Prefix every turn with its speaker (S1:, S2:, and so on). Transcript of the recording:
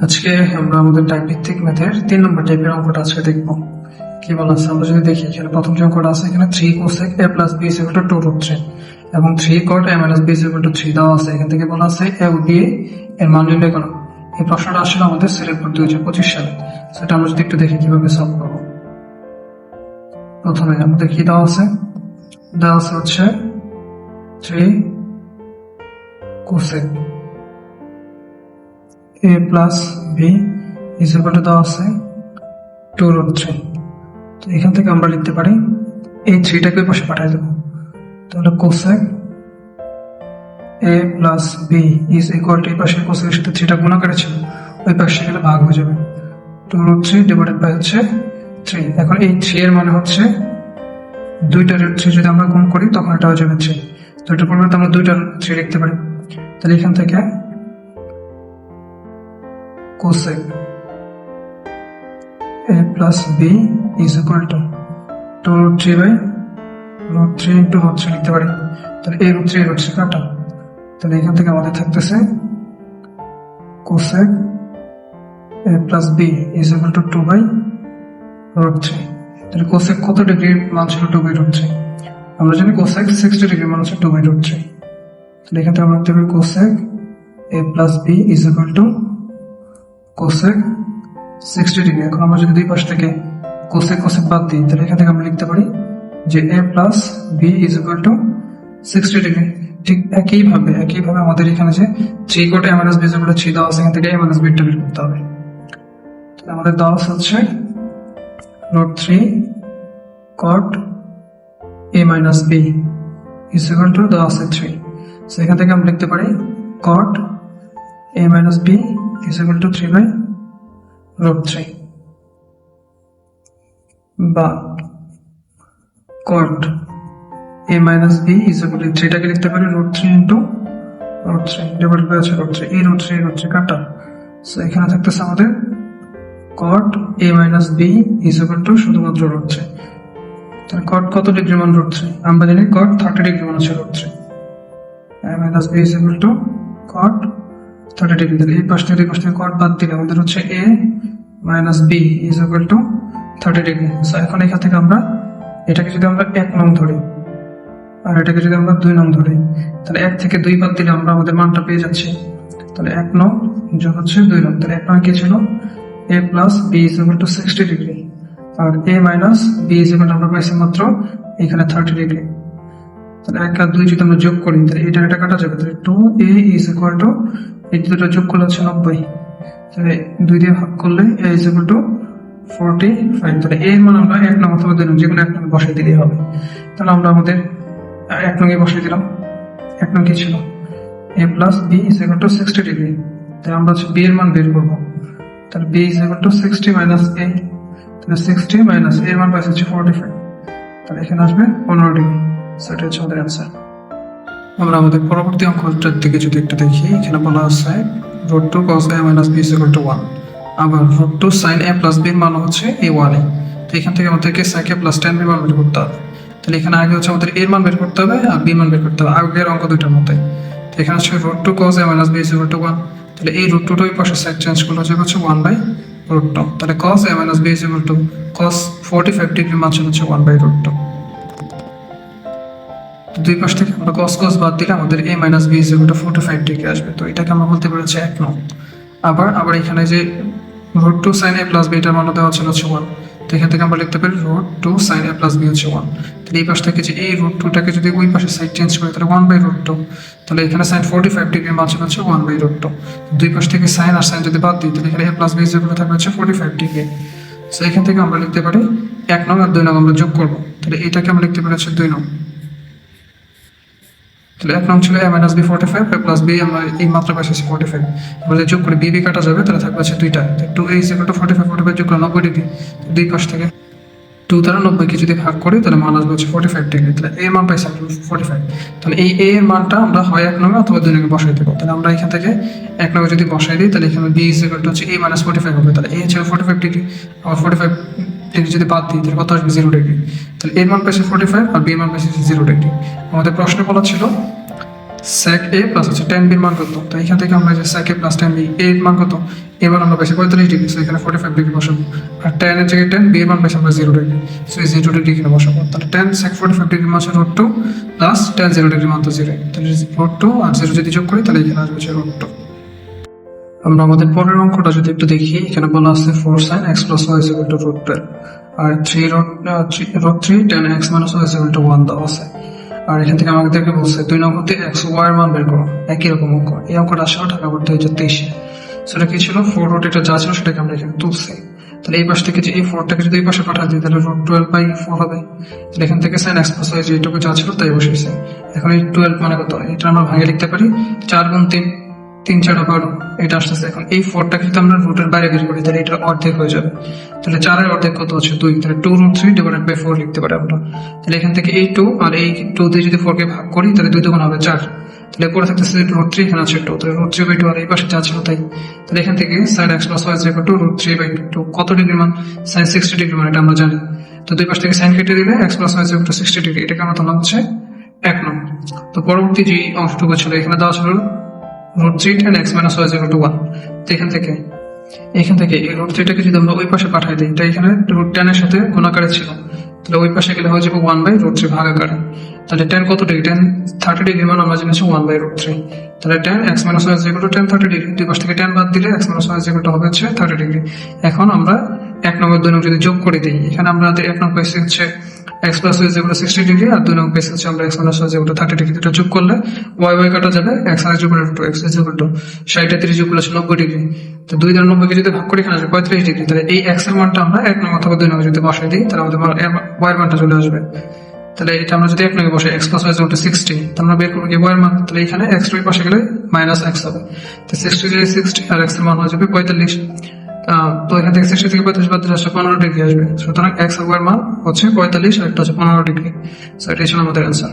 S1: আজকে আমরা আমাদের টাইপ ভিত্তিক ম্যাথের 3 নম্বর টাইপের অঙ্কটা আজকে দেখবো। কি বলা আছে আমরা যদি দেখি, এখানে প্রথম যে অঙ্কটা আছে, এখানে 3 cosec a plus b is equal to 2 হচ্ছে এবং 3 cot a minus b is equal to 3 দেওয়া আছে। এখান থেকে বলা আছে a ও b এর মান নির্ণয় করো। এই প্রশ্নটা আসলে আমাদের সিলেক্ট করতে 2025 সালে। সেটা আমরা যদি একটু দেখি কিভাবে সলভ করবো। প্রথমে আমাদের কি দেওয়া আছে হচ্ছে 3 cosec a plus b is equal to দেওয়া আছে 2√3। তো এখান থেকে আমরা লিখতে পারি এই 3টাকে ওই পাশে পাঠিয়ে দেবো। তাহলে cosec a plus b is equal to এই পাশে cosec এর সাথে 3টা গুণাকারে ছিল, ওই পাশে গেলে ভাগ হয়ে যাবে। 2√3 ডিভাইডেড বাই হচ্ছে 3। এখন এই 3 এর মানে হচ্ছে 2টা √3 যদি আমরা গুণ করি তখন এটা হয়ে যাবে 3। তো এটার পরিবর্তে আমরা 2টা √3 লিখতে পারি। তাহলে এখান থেকে cosec a plus b is equal to 2√3 by √3 into √3 লিখতে পারি। তাহলে a √3 কাটা। তাহলে এখান থেকে আমাদের থাকতেছে cosec a plus b is equal to 2 by √3। তাহলে cosec কত ডিগ্রির মান ছিল 2 by √3? আমরা জানি cosec 60 ডিগ্রির মান হচ্ছে 2 by √3। তাহলে এখান থেকে আমরা লিখতে পারি cosec a plus b is equal to cosec 60 degree. এখন আমরা যদি দুই পাশ থেকে cosec বাদ দিই, তাহলে এখান থেকে আমরা লিখতে পারি যে a plus b is equal to 60 degree. ঠিক একইভাবে আমাদের এখানে যে 3 cot a minus b is equal to 3 দেওয়া আছে, এখান থেকে a minus b টা বের করতে হবে। তাহলে আমাদের দেওয়া হচ্ছে √3 cot a minus b is equal to দেওয়া আছে 3। সো এখান থেকে আমরা লিখতে পারি cot a minus b is equal to 3 by √3 বা cot a minus b is equal to 3টাকে লিখতে পারি √3 into √3 ডিভাইড বাই √3। এই √3 কাটা। সো এখানে থাকতেছে আমাদের cot a minus b is equal to শুধুমাত্র √3। তাহলে cot কত ডিগ্রি মান √3? আমরা জানি cot 30 ডিগ্রি মান হচ্ছে √3। a minus b is equal to cot 30 degree. তাহলে এই পাশ থেকে cot বাদ দিলে আমাদের হচ্ছে a minus b is equal to 30 degree. So এখন এখান থেকে আমরা এটাকে যদি আমরা 1 নং ধরি আর এটাকে যদি আমরা 2 নং ধরি, তাহলে 1 থেকে 2 বাদ দিলে আমরা আমাদের মানটা পেয়ে যাচ্ছি। তাহলে 1 নং যোগ হচ্ছে 2 নং। তাহলে 1 নং কি ছিল? a plus b is equal to 60 degree আর a minus b is equal to আমরা পাইছি মাত্র এখানে 30 ডিগ্রি। তাহলে 1 আর 2 যদি আমরা যোগ করি তাহলে এটা কাটা যাবে। তাহলে 2a is equal to এই দুটো যোগ করলে হচ্ছে 90। তাহলে 2 দিয়ে ভাগ করলে a is equal to 45। তাহলে a এর মান আমরা 1 নং অথবা 2 নং যে কোনো এক নং বসাই দিলেই হবে। তাহলে আমরা আমাদের 1 নং এ বসাই দিলাম। 1 নং কি ছিল? a plus b is equal to 60 degree. তাহলে আমরা হচ্ছে b এর মান বের করব। তাহলে b is equal to 60 minus a। তাহলে 60 minus a এর মান পাইছে হচ্ছে 45। তাহলে এখানে আসবে 15 ডিগ্রি। সেটা হচ্ছে আমাদের অ্যান্সার। আমরা আমাদের পরবর্তী অঙ্কটার দিকে যদি একটু দেখি, এখানে বলা আছে √2 cos a minus b is equal to 1। আবার √2 sin a plus b এর মান হচ্ছে এই 1। তো এখান থেকে আমাদেরকে sin a plus tan b এর মান বের করতে হবে। তাহলে এখানে আগে হচ্ছে আমাদের a এর মান বের করতে হবে আর b এর মান বের করতে হবে, আগের অঙ্ক দুইটার মতোই। তো এখানে হচ্ছে √2 cos a minus b is equal to 1। তাহলে এই √2টা ওই পাশে সাইড চেঞ্জ করলে হচ্ছে 1 by √2। তাহলে cos a minus b is equal to cos 45 degree মান হচ্ছে 1 by √2। দুই পাশ থেকে আমরা cos বাদ দিলে আমাদের a minus b is equal to 45 degree আসবে। তো এটাকে আমরা বলতে পারি হচ্ছে 1 নং। আবার এখানে যে √2 sin a plus b এটার মান দেওয়া হচ্ছে 1। তো এখান থেকে আমরা লিখতে পারি √2 sin a plus b হচ্ছে 1। তাহলে এই পাশ থেকে যে এই √2টাকে যদি ওই পাশে সাইড চেঞ্জ করি তাহলে 1 by √2। তাহলে এখানে sin 45 ডিগ্রি মান হচ্ছে 1 by √2। দুই পাশ থেকে sin আর sin যদি বাদ দিই তাহলে এখানে a plus b is equal to থাকবে হচ্ছে 45 ডিগ্রি। সো এখান থেকে আমরা লিখতে পারি 1 নং আর 2 নং আমরা যোগ করব। তাহলে এটাকে আমরা লিখতে পারি হচ্ছে 2 নং। তাহলে 1 নং ছিল a minus b 45 plus b আমরা এই মাত্রা পাইছি 45। আমরা যদি যোগ করি b কাটা যাবে, তাহলে থাকবে হচ্ছে 2টা। 2a is equal to 45 যোগ করে 90 ডিগ্রি। দুই পাশ থেকে 2 দ্বারা 90 কে যদি ভাগ করি তাহলে মান আসবে হচ্ছে 45 ডিগ্রি। তাহলে a মান পাইছি আমরা 45। তাহলে এই a এর মানটা আমরা হয় 1 নং অথবা 2 নং এ বসাই দেব। তাহলে আমরা এখান থেকে 1 নং এ যদি বসাই দিই তাহলে এখানে b is equal to হচ্ছে a minus 45 হবে। তাহলে a হচ্ছে 45 ডিগ্রি, আর 45 ডিগ্রি যদি বাদ দিই তাহলে কত আসবে? 0 ডিগ্রি। তাহলে a এর মান পাইছি 45 আর b এর মান পাইছি 0 ডিগ্রি। আমাদের প্রশ্নে বলা ছিল sec a প্লাস হচ্ছে tan b এর মান কত, তো এখান থেকে আমরা যে sec a plus tan b এর মান কত, এবার আমরা পাইছি 45 ডিগ্রি, সো এখানে 45 ডিগ্রি বসাবো, আর tan এর জায়গায় tan b এর মান পাইছি আমরা 0 ডিগ্রি, সো এই 0 ডিগ্রি এখানে বসাবো। তাহলে tan sec 45 ডিগ্রি মান হচ্ছে √2 প্লাস tan 0 ডিগ্রি মান তো 0, তাহলে √2 আর 0 যদি যোগ করি তাহলে এখানে আসবে হচ্ছে √2। আমরা আমাদের পরের অঙ্কটা যদি একটু দেখি, এখানে বলা আছে 4 sin x plus y is equal to √12 R 3 tan x minus y is equal to 1 দেওয়া আছে। আর এখান থেকে আমাদেরকে বলছে 2 নং হতে x y এর মান বের করো, একই রকম অঙ্ক। এই অঙ্কটা আসলে ঢাকা করতে 2023 সেটা কি ছিল, 4 এটা যা ছিল সেটাকে আমরা এখানে তুলছি। তাহলে এই পাশ থেকে যে এই 4টাকে যদি এই পাশে পাঠা দিই তাহলে √12/4 হবে। তাহলে এখান থেকে sin x plus y যেটুকু যা ছিল তাই বসেছে। এখন এই 12 মানে কত, এটা আমরা ভাঙে লিখতে পারি 4 গুণ 3, 3 4 12, এটা আসতেছে। এখন এই 4টা কিন্তু আমরা রুটের বাইরে বের করি তাহলে এটা অর্ধেক হয়ে যাবে। তাহলে 4 এর অর্ধেক কত হচ্ছে 2, তাহলে 2√3 ডিভাইডেড বাই 4 লিখতে পারি আমরা। তাহলে এখান থেকে এই 2 আর এই 2 দিয়ে যদি 4 কে ভাগ করি তাহলে 2 দুগুণ হবে 4, তাহলে পরে থাকতেছে √3, এখানে আছে 2, তাহলে √3/2 আর এই পাশে যা ছিল তাই। তাহলে এখান থেকে sin x plus y is equal to √3/2, কত ডিগ্রি মান, sin 60 ডিগ্রি মান, এটা আমরা জানি। তো দুই পাশ থেকে sin কেটে দিলে x plus y is equal to 60 degree, এটাকে আমরা ধরলাম হচ্ছে 1 নং। তো পরবর্তী যে অংশটুকু ছিল এখানে দেওয়া ছিল √3 tan x minus y is equal to 1, তো এখান থেকে এই √3টাকে যদি আমরা ওই পাশে পাঠাই দিই, এটা এখানে √tan এর সাথে গুণাকারে ছিল, তাহলে ওই পাশে গেলে হয়ে যাবে 1/√3 ভাগাকারে। তাহলে tan কত ডিগ্রি, tan 30 ডিগ্রি মান আমরা জেনেছি 1/√3, তাহলে tan x minus y is equal to tan 30 degree, দুই পাশ থেকে tan বাদ দিলে x minus y is equal to হবে হচ্ছে 30 ডিগ্রি। এখন আমরা 1 নং আর 2 নং যদি যোগ করে দিই, এখানে আমরা 1 নং পেয়েছি হচ্ছে x plus y is equal to 60 degree আর 2 নং পেয়েছি হচ্ছে আমরা x minus y is equal to 30 degree, এটা যোগ করলে y কাটা যাবে, x আর যোগ করলে x is equal to 60 30 যোগ করলে 90 ডিগ্রি, তো 2 দ্বারা 90 কে যদি ভাগ করি এখানে আসবে 35 ডিগ্রি। তাহলে এই x এর মানটা আমরা 1 নং অথবা 2 নং যদি বসাই দিই তাহলে আমাদের y এর মানটা চলে আসবে। তাহলে এটা আমরা যদি 1 নং এ বসাই x plus y is equal to 60, তাহলে আমরা বের করব কি y এর মান, তাহলে এখানে x এর পাশে গেলে -x হবে, তো 60 আর x এর মান হয়ে যাবে 45। তো এখান থেকে 60 থেকে 35 বাদ দিলে আসলে 15 ডিগ্রি আসবে, সুতরাং x আর y এর মান হচ্ছে 45 আর একটা হচ্ছে 15 ডিগ্রি। সো এটাই ছিল আমাদের অ্যান্সার।